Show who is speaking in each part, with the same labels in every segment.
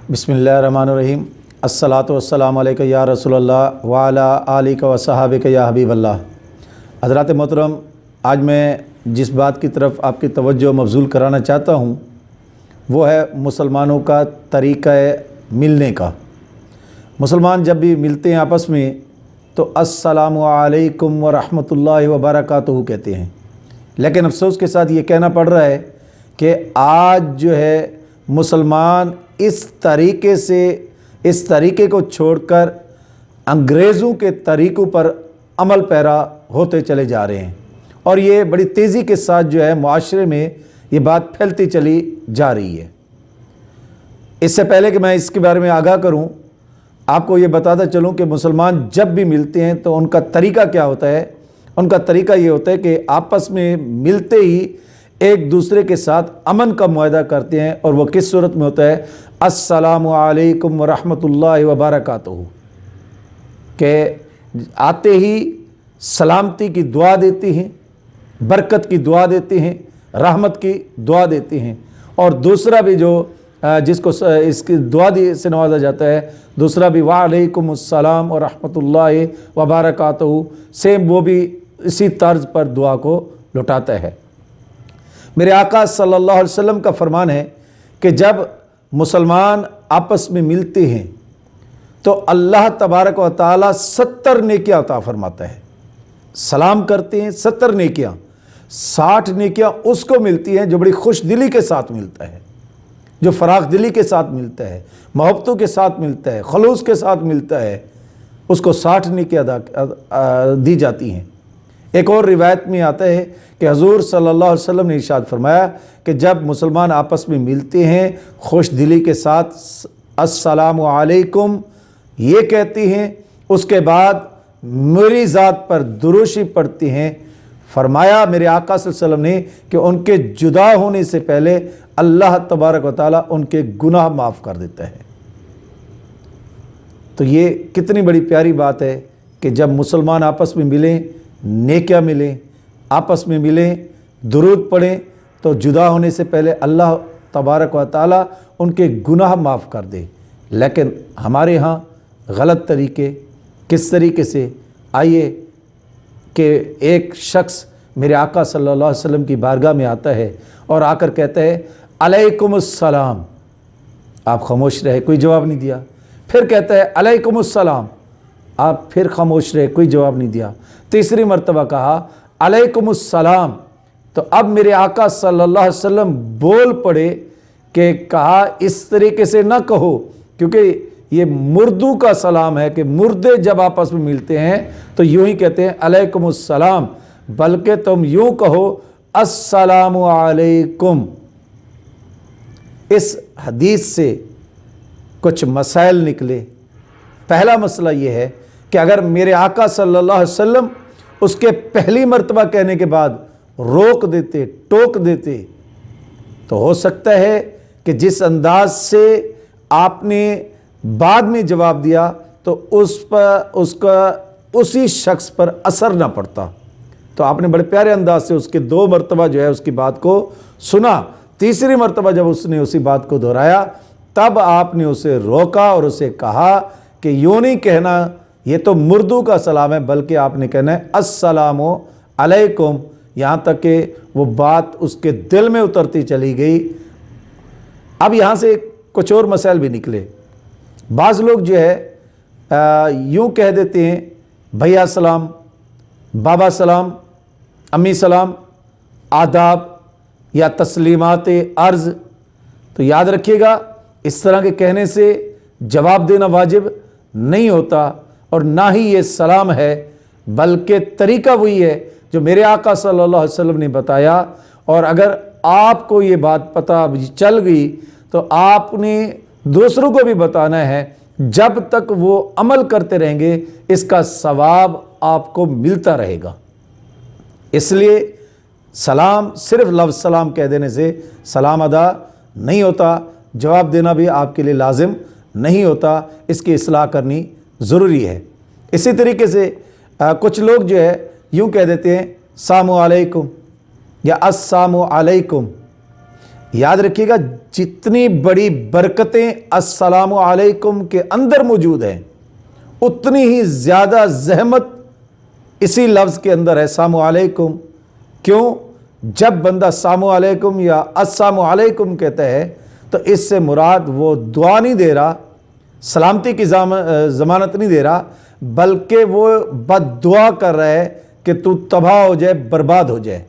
Speaker 1: बिस्मिल्लाहिर्रहमानिर्रहीम। अस्सलातु वस्सलामु अलैका या रसूलल्लाह व अला आलिका व सहाबिका या हबीबल्लाह। हज़रात मोहतरम, आज मैं जिस बात की तरफ आपकी तवज्जो मबज़ूल कराना चाहता हूँ वो है मुसलमानों का तरीक़ा मिलने का। मुसलमान जब भी मिलते हैं आपस में तो अस्सलामु अलैकुम व रहमतुल्लाहि व बरकातुहू कहते हैं, लेकिन अफसोस के साथ ये कहना पड़ रहा है कि आज जो है मुसलमान इस तरीक़े को छोड़कर अंग्रेज़ों के तरीक़ों पर अमल पैरा होते चले जा रहे हैं और ये बड़ी तेज़ी के साथ जो है मुआशरे में ये बात फैलती चली जा रही है। इससे पहले कि मैं इसके बारे में आगाह करूं, आपको ये बताता चलूं कि मुसलमान जब भी मिलते हैं तो उनका तरीक़ा क्या होता है। उनका तरीक़ा ये होता है कि आपस में मिलते ही एक दूसरे के साथ अमन का मुआहदा करते हैं, और वो किस सूरत में होता है, अस्सलामु अलैकुम व रहमतुल्लाहि व बरकातुहू के आते ही सलामती की दुआ देते हैं, बरकत की दुआ देते हैं, रहमत की दुआ देते हैं। और दूसरा भी जो जिसको इसकी दुआ से नवाजा जाता है, दूसरा भी वालेकुम अस्सलाम व रहमतुल्लाहि व बरकातुहू, सेम वो भी इसी तर्ज पर दुआ को लौटाता है। मेरे आका सल्लल्लाहु अलैहि वसल्लम का फरमान है कि जब मुसलमान आपस में मिलते हैं तो अल्लाह तबारक व तआला 70 नेकियां अता फरमाता है। सलाम करते हैं 70 नेकियां, 60 नेकियां उसको मिलती हैं जो बड़ी खुश दिली के साथ मिलता है, जो फराख दिली के साथ मिलता है, मोहब्बतों के साथ मिलता है, खलूस के साथ मिलता है, उसको 60 नेकियां दी जाती हैं। एक और रिवायत में आता है कि हजूर सल्लल्लाहु अलैहि वसल्लम ने इरशाद फरमाया कि जब मुसलमान आपस में मिलते हैं खुश दिली के साथ अस्सलामु अलैकुम ये कहते हैं, उसके बाद मेरी ज़ात पर दुरूशी पढ़ते हैं। फरमाया मेरे आका सल्लल्लाहु अलैहि वसल्लम ने कि उनके जुदा होने से पहले अल्लाह तबारक व तआला उनके गुनाह माफ़ कर देता है। तो ये कितनी बड़ी प्यारी बात है कि जब मुसलमान आपस में मिलें, नेकियां मिलें, आपस में मिलें, दुरूद पढ़ें, तो जुदा होने से पहले अल्लाह तबारक व तआला उनके गुनाह माफ़ कर दे। लेकिन हमारे यहाँ गलत तरीके किस तरीके से, आइए कि एक शख्स मेरे आका सल्लल्लाहु अलैहि वसल्लम की बारगाह में आता है और आकर कहता है अलैकुमुस्सलाम। आप खामोश रहे, कोई जवाब नहीं दिया। फिर कहता है अलैकुमुस्सलाम, आप फिर खामोश रहे, कोई जवाब नहीं दिया। तीसरी मर्तबा कहा अलैकुमुस्सलाम, तो अब मेरे आका सल्लल्लाहु अलैहि वसल्लम बोल पड़े कि कहा इस तरीके से ना कहो, क्योंकि ये मुर्दों का सलाम है कि मुर्दे जब आपस में मिलते हैं तो यूं ही कहते हैं अलैकुमुस्सलाम, बल्कि तुम यूं कहो अस्सलामु अलैकुम। इस हदीस से कुछ मसाइल निकले। पहला मसला ये है कि अगर मेरे आका सल्लल्लाहु अलैहि वसल्लम उसके पहली मर्तबा कहने के बाद रोक देते, टोक देते, तो हो सकता है कि जिस अंदाज से आपने बाद में जवाब दिया तो उसी शख्स पर असर ना पड़ता। तो आपने बड़े प्यारे अंदाज से उसके 2 मर्तबा जो है उसकी बात को सुना। तीसरी मर्तबा जब उसने उसी बात को दोहराया तब आपने उसे रोका और उसे कहा कि यूँ नहीं कहना ये तो मुर्दों का सलाम है, बल्कि आपने कहना है अस्सलामु अलैकुम, यहाँ तक कि वो बात उसके दिल में उतरती चली गई। अब यहाँ से कुछ और मसाइल भी निकले। बाज़ लोग जो है यूँ कह देते हैं भैया सलाम, बाबा सलाम, अम्मी सलाम, आदाब या तस्लीमात अर्ज़। तो याद रखिएगा इस तरह के कहने से जवाब देना वाजिब नहीं होता और ना ही ये सलाम है, बल्कि तरीक़ा वही है जो मेरे आका सल्लल्लाहु अलैहि वसल्लम ने बताया। और अगर आपको ये बात पता चल गई तो आपने दूसरों को भी बताना है। जब तक वो अमल करते रहेंगे इसका सवाब आपको मिलता रहेगा। इसलिए सलाम सिर्फ लफ्ज़ सलाम कह देने से सलाम अदा नहीं होता, जवाब देना भी आपके लिए लाजिम नहीं होता, इसकी इस्लाह करनी ज़रूरी है। इसी तरीके से कुछ लोग जो है यूँ कह देते हैं सामु अलैकुम या अस्सामु अलैकुम। याद रखिएगा, जितनी बड़ी बरकतें अस्सलामु अलैकुम के अंदर मौजूद हैं, उतनी ही ज़्यादा ज़हमत इसी लफ्ज़ के अंदर है, अस्सलामु अलैकुम। क्यों? जब बंदा अस्सलामु अलैकुम या अस्सलामु अलैकुम कहता है तो इससे मुराद वो दुआ नहीं दे रहा, सलामती की ज़मानत नहीं दे रहा, बल्कि वो बद्दुआ कर रहा है कि तू तबाह हो जाए, बर्बाद हो जाए।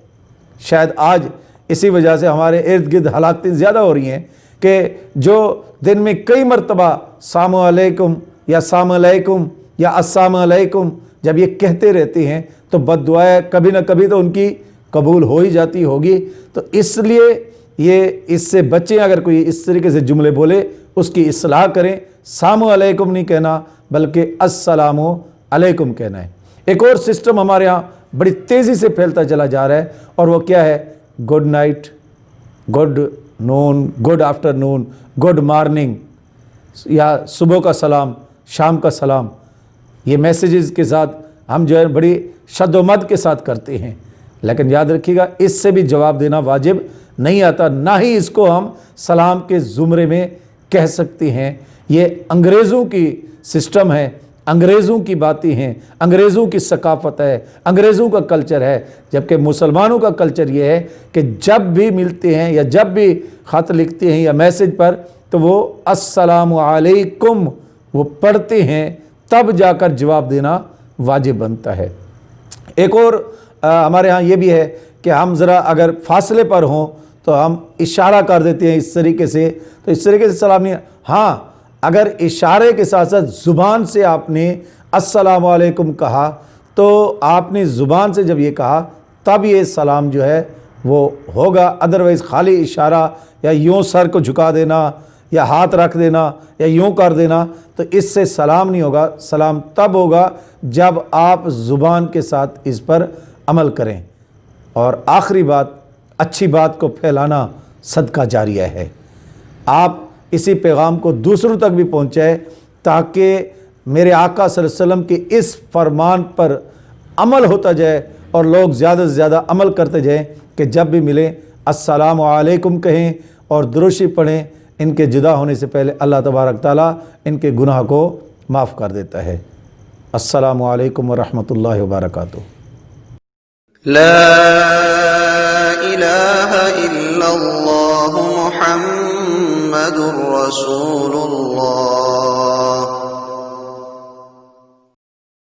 Speaker 1: शायद आज इसी वजह से हमारे इर्द गिर्द हालातें ज़्यादा हो रही हैं कि जो दिन में कई मरतबा अस्सलामु अलैकुम या अस्सलामु अलैकुम या अस्सलामु अलैकुम जब ये कहते रहते हैं तो बद्दुआएं कभी ना कभी तो उनकी कबूल हो ही जाती होगी। तो इसलिए ये इससे बचें, अगर कोई इस तरीके से जुमले बोले उसकी इस्लाह करें। अस्सलामु अलैकुम नहीं कहना बल्कि अस्सलामु अलैकुम कहना है। एक और सिस्टम हमारे यहाँ बड़ी तेज़ी से फैलता चला जा रहा है और वो क्या है? Good night, good noon, good afternoon, good morning, या सुबह का सलाम, शाम का सलाम। ये मैसेजेस के साथ हम जो है बड़ी शद्दोमद के साथ करते हैं, लेकिन याद रखिएगा इससे भी जवाब देना वाजिब नहीं आता, ना ही इसको हम सलाम के ज़ुमरे में कह सकते हैं। ये अंग्रेज़ों की सिस्टम है, अंग्रेज़ों की बातें हैं, अंग्रेज़ों की सकाफ़त है, अंग्रेज़ों का कल्चर है। जबकि मुसलमानों का कल्चर ये है कि जब भी मिलते हैं या जब भी ख़त लिखते हैं या मैसेज पर तो वो अस्सलामु अलैकुम वो पढ़ते हैं, तब जाकर जवाब देना वाजिब बनता है। एक और हमारे यहाँ ये भी है कि हम ज़रा अगर फासले पर हों तो हम इशारा कर देते हैं इस तरीके से, तो इस तरीके से सलाम नहीं। हाँ, अगर इशारे के साथ साथ ज़ुबान से आपने अस्सलामु अलैकुम कहा तो आपने ज़ुबान से जब ये कहा तब ये सलाम जो है वो होगा। अदरवाइज़ खाली इशारा या यूँ सर को झुका देना या हाथ रख देना या यूँ कर देना तो इससे सलाम नहीं होगा। सलाम तब होगा जब आप ज़ुबान के साथ इस पर अमल करें। और आखिरी बात, अच्छी बात को फैलाना सदका जारिया है। आप इसी पैगाम को दूसरों तक भी पहुँचाए ताकि मेरे आका सल्लल्लाहु अलैहि वसल्लम के इस फरमान पर अमल होता जाए और लोग ज़्यादा से ज़्यादा अमल करते जाएं कि जब भी मिलें अस्सलामु अलैकुम कहें और दुरूशी पढ़ें। इनके जुदा होने से पहले अल्लाह तबारक ताला इनके गुनाह को माफ़ कर देता है। अस्सलामु अलैकुम व रहमतुल्लाहि व बरकातुहू।
Speaker 2: ला इलाहा इल्लल्लाहु मुहम्मदुर रसूलुल्लाह।